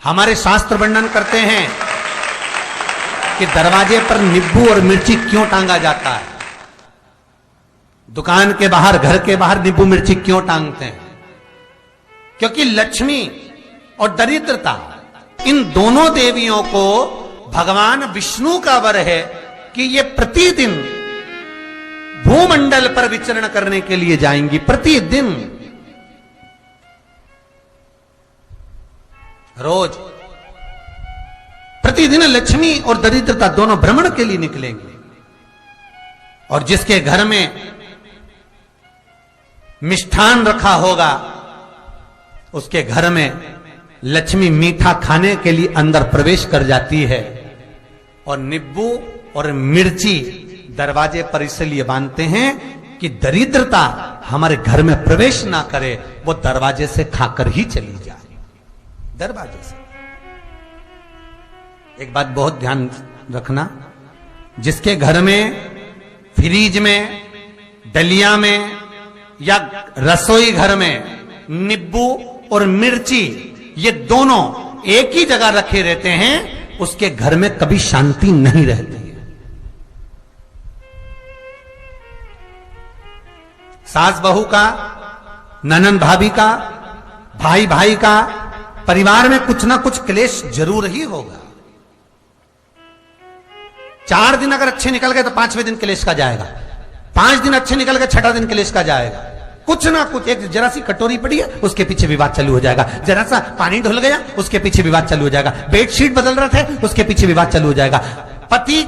हमारे शास्त्र वर्णन करते हैं कि दरवाजे पर नींबू और मिर्ची क्यों टांगा जाता है। दुकान के बाहर, घर के बाहर नींबू मिर्ची क्यों टांगते हैं? क्योंकि लक्ष्मी और दरिद्रता, इन दोनों देवियों को भगवान विष्णु का वर है कि ये प्रतिदिन भूमंडल पर विचरण करने के लिए जाएंगी। प्रतिदिन, रोज, प्रतिदिन लक्ष्मी और दरिद्रता दोनों भ्रमण के लिए निकलेंगे। और जिसके घर में मिष्ठान रखा होगा, उसके घर में लक्ष्मी मीठा खाने के लिए अंदर प्रवेश कर जाती है। और नींबू और मिर्ची दरवाजे पर इसलिए बांधते हैं कि दरिद्रता हमारे घर में प्रवेश ना करे, वो दरवाजे से खाकर ही चली जाए। दरवाजे से। एक बात बहुत ध्यान रखना, जिसके घर में फ्रिज में, डलिया में या रसोई घर में नींबू और मिर्ची ये दोनों एक ही जगह रखे रहते हैं, उसके घर में कभी शांति नहीं रहती है। सास बहू का, ननंद भाभी का, भाई भाई का, परिवार में कुछ ना कुछ क्लेश जरूर ही होगा। 4 दिन अगर अच्छे निकल गए तो 5वें दिन क्लेश का जाएगा। 5 दिन अच्छे निकल गए, 6ठा दिन क्लेश का जाएगा। कुछ ना कुछ, एक जरा सी कटोरी पड़ी है उसके पीछे विवाद चालू हो जाएगा, जरा सा पानी ढुल गया उसके पीछे विवाद चालू हो जाएगा, बेडशीट बदल रहे थे उसके पीछे विवाद चालू हो जाएगा, पति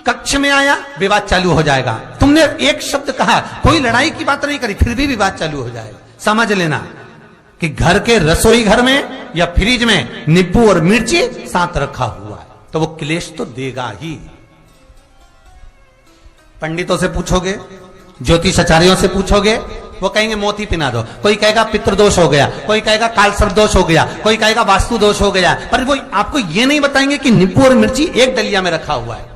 कक्ष में आया विवाद चालू हो जाएगा। तुमने एक शब्द कहा, कोई लड़ाई की बात नहीं करी, फिर भी विवाद चालू हो जाएगा। समझ लेना कि घर के रसोई घर में या फ्रिज में नींबू और मिर्ची साथ रखा हुआ है तो वो क्लेश तो देगा ही। पंडितों से पूछोगे, ज्योतिषाचार्यों से पूछोगे, वो कहेंगे मोती पिना दो, कोई कहेगा पितृदोष हो गया, कोई कहेगा काल सर्प दोष हो गया, कोई कहेगा वास्तु दोष हो गया, पर वो आपको ये नहीं बताएंगे कि नींबू और मिर्ची एक डलिया में रखा हुआ है।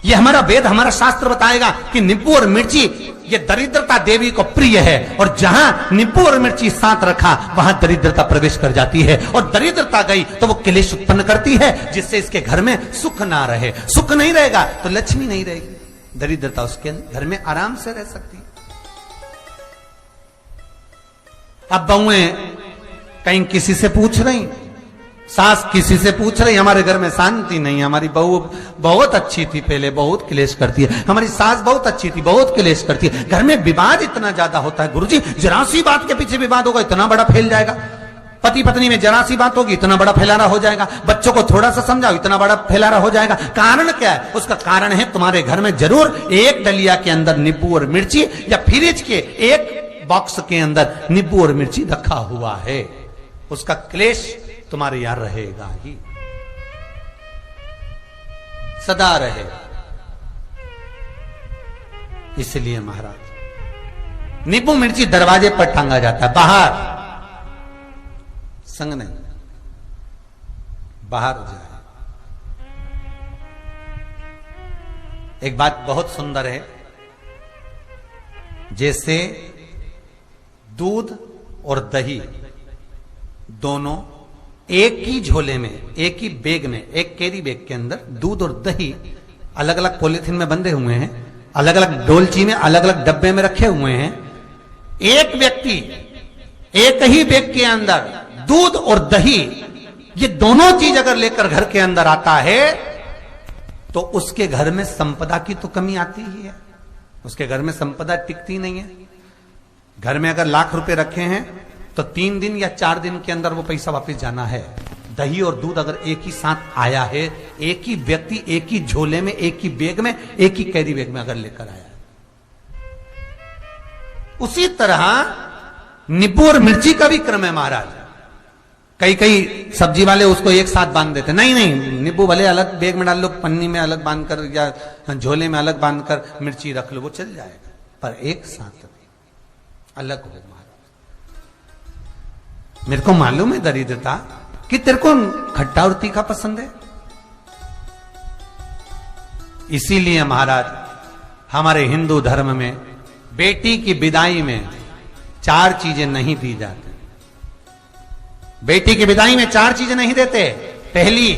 ये हमारा वेद, हमारा शास्त्र बताएगा कि नींबू और मिर्ची ये दरिद्रता देवी को प्रिय है, और जहां नींबू और मिर्ची साथ रखा वहां दरिद्रता प्रवेश कर जाती है, और दरिद्रता गई तो वो क्लेश उत्पन्न करती है, जिससे इसके घर में सुख ना रहे। सुख नहीं रहेगा तो लक्ष्मी नहीं रहेगी, दरिद्रता उसके घर में आराम से रह सकती है। अब बहुएं कहीं किसी से पूछ रही, सास किसी से पूछ रही, हमारे घर में शांति नहीं, हमारी बहू बहुत अच्छी थी, पहले बहुत क्लेश करती है, हमारी सास बहुत अच्छी थी, बहुत क्लेश करती है, घर में विवाद इतना ज्यादा होता है। गुरुजी, जरा सी बात के पीछे विवाद होगा, इतना बड़ा फैल जाएगा। पति पत्नी में जरा सी बात होगी, इतना बड़ा फैलाना हो जाएगा। बच्चों को थोड़ा सा समझाओ, इतना बड़ा फैलाना हो जाएगा। कारण क्या है? उसका कारण है तुम्हारे घर में जरूर एक डलिया के अंदर नींबू और मिर्ची, या फ्रिज के एक बॉक्स के अंदर नींबू और मिर्ची रखा हुआ है। उसका क्लेश तुम्हारे यार रहेगा ही, सदा रहेगा। इसलिए महाराज, नींबू मिर्ची दरवाजे पर टांगा जाता है, बाहर संग नहीं, बाहर जाए। एक बात बहुत सुंदर है, जैसे दूध और दही दोनों एक ही झोले में, एक ही बैग में, एक कैरी बैग के अंदर दूध और दही अलग अलग पॉलिथीन में बंधे हुए हैं, अलग अलग डोलची में, अलग अलग डब्बे में रखे हुए हैं। एक व्यक्ति एक ही बैग के अंदर दूध और दही, ये दोनों चीज अगर लेकर घर के अंदर आता है तो उसके घर में संपदा की तो कमी आती ही है, उसके घर में संपदा टिकती नहीं है। घर में अगर लाख रुपए रखे हैं तो 3 दिन या 4 दिन के अंदर वो पैसा वापस जाना है। दही और दूध अगर एक ही साथ आया है, एक ही व्यक्ति एक ही झोले में, एक ही बैग में, एक ही कैरी बैग में अगर लेकर आया है, उसी तरह नींबू और मिर्ची का भी क्रम है महाराज। कई कई सब्जी वाले उसको एक साथ बांध देते, नहीं नहीं, नींबू भले अलग बैग में डाल लो, पन्नी में अलग बांधकर या झोले में अलग बांधकर मिर्ची रख लो, वो चल जाएगा, पर एक साथ अलग हो। मेरे को मालूम है दरिद्रता कि तेरे को खट्टा और तीखा पसंद है, इसीलिए महाराज हमारे हिंदू धर्म में बेटी की विदाई में 4 चीजें नहीं दी जाती। बेटी की विदाई में 4 चीजें नहीं देते। पहली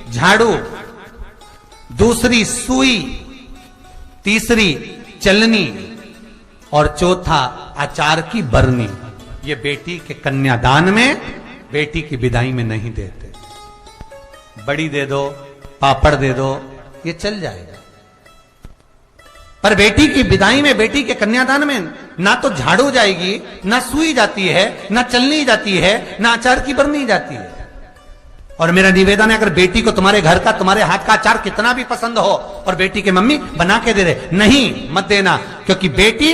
झाड़ू, दूसरी सुई, तीसरी चलनी और चौथा अचार की बरनी। ये बेटी के कन्यादान में, बेटी की विदाई में नहीं देते। बड़ी दे दो, पापड़ दे दो, ये चल जाएगा, पर बेटी की विदाई में, बेटी के कन्यादान में ना तो झाड़ू जाएगी, ना सुई जाती है, ना चलनी जाती है, ना अचार की बरनी जाती है। और मेरा निवेदन है, अगर बेटी को तुम्हारे घर का, तुम्हारे हाथ का अचार कितना भी पसंद हो और बेटी के मम्मी बना के दे दे, नहीं, मत देना, क्योंकि बेटी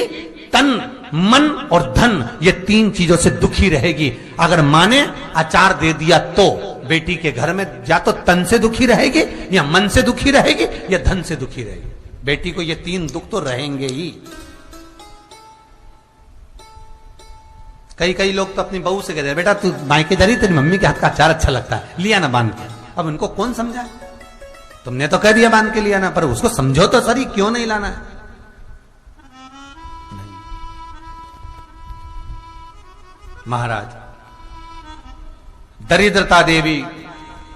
तन, मन और धन, ये 3 चीजों से दुखी रहेगी। अगर मां ने अचार दे दिया तो बेटी के घर में या तो तन से दुखी रहेगी, या मन से दुखी रहेगी, या धन से दुखी रहेगी। बेटी को ये 3 दुख तो रहेंगे ही। कई लोग तो अपनी बहू से कहते हैं, बेटा तू मायके जा रही, तेरी मम्मी के हाथ का अचार अच्छा लगता है, लिया ना बांध के। अब उनको कौन समझा? तुमने तो कह दिया बांध के लिया ना, पर उसको समझो तो सही, क्यों नहीं लाना है? महाराज, दरिद्रता देवी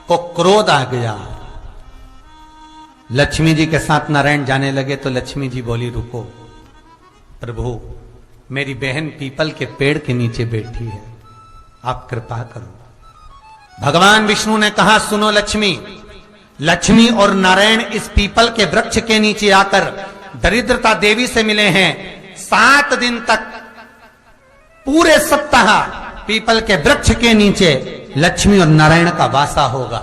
को क्रोध आ गया। लक्ष्मी जी के साथ नारायण जाने लगे तो लक्ष्मी जी बोली, रुको प्रभु, मेरी बहन पीपल के पेड़ के नीचे बैठी है, आप कृपा करो। भगवान विष्णु ने कहा, सुनो लक्ष्मी, लक्ष्मी और नारायण इस पीपल के वृक्ष के नीचे आकर दरिद्रता देवी से मिले हैं। 7 दिन तक, पूरे सप्ताह पीपल के वृक्ष के नीचे लक्ष्मी और नारायण का वासा होगा।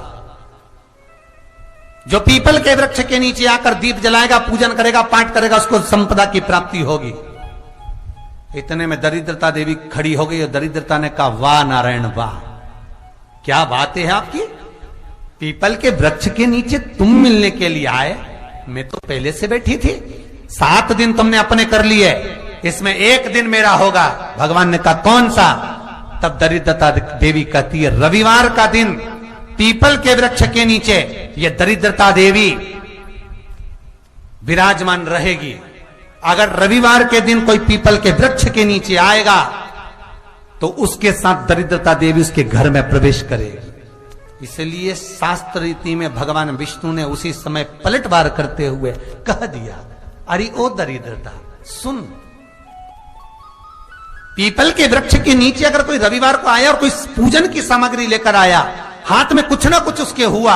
जो पीपल के वृक्ष के नीचे आकर दीप जलाएगा, पूजन करेगा, पाठ करेगा, उसको संपदा की प्राप्ति होगी। इतने में दरिद्रता देवी खड़ी हो गई और दरिद्रता ने कहा, वाह नारायण वाह, क्या बातें हैं आपकी, पीपल के वृक्ष के नीचे तुम मिलने के लिए आए, मैं तो पहले से बैठी थी। 7 दिन तुमने अपने कर लिए, इसमें 1 दिन मेरा होगा। भगवान ने कहा, कौन सा? तब दरिद्रता देवी कहती है, रविवार का दिन पीपल के वृक्ष के नीचे ये दरिद्रता देवी विराजमान रहेगी। अगर रविवार के दिन कोई पीपल के वृक्ष के नीचे आएगा तो उसके साथ दरिद्रता देवी उसके घर में प्रवेश करेगी। इसलिए शास्त्र रीति में भगवान विष्णु ने उसी समय पलटवार करते हुए कह दिया, अरे ओ दरिद्रता सुन, पीपल के वृक्ष के नीचे अगर कोई रविवार को आया और कोई पूजन की सामग्री लेकर आया, हाथ में कुछ ना कुछ उसके हुआ,